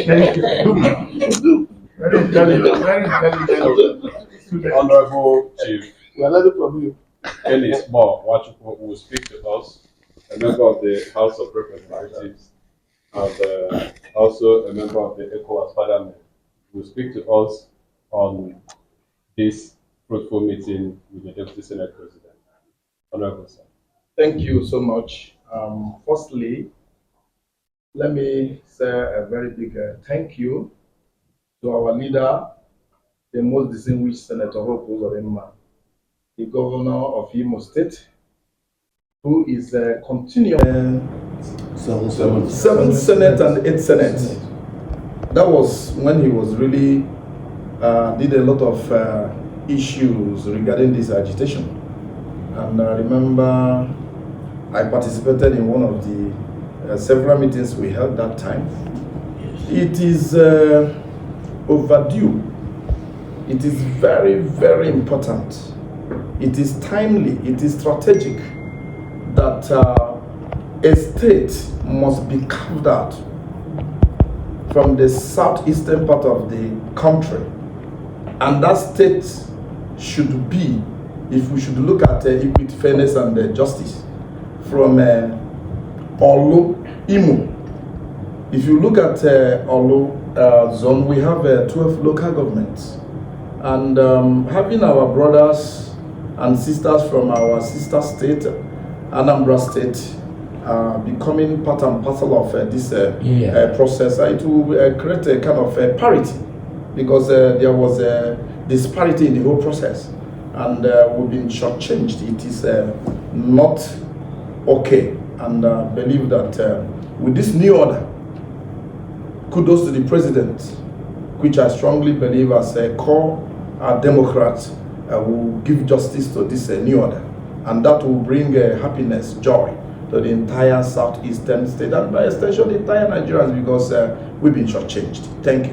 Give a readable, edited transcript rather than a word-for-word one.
Thank you. Very intelligent. Honorable Chief We are learning from you. Canice Moore Nwachukwu will speak to us, a member of the House of Representatives and also a member of the ECOWAS Parliament, will speak to us on this fruitful meeting with the Deputy Senate President. Honorable sir. Thank you so much. Firstly, let me say a very big thank you to our leader, the most distinguished Senator Omeọgọ, the governor of Imo State, who is continuing seventh Senate and eighth Senate. That was when he was really did a lot of issues regarding this agitation. And I remember I participated in one of the several meetings we held that time. It is overdue. It is very, very important. It is timely. It is strategic that a state must be carved out from the southeastern part of the country, and that state should be, if we should look at equity, fairness, and justice, from Olu, Imo. If you look at Olu zone, we have 12 local governments, and having our brothers and sisters from our sister state, Anambra State, becoming part and parcel of this process, it will create a kind of parity, because there was a disparity in the whole process, and we've been shortchanged. It is not okay, and believe that with this new order, kudos to the president, which I strongly believe as a core Democrat will give justice to this new order, and that will bring happiness, joy to the entire southeastern state, and by extension the entire Nigerians, because we've been shortchanged. Thank you.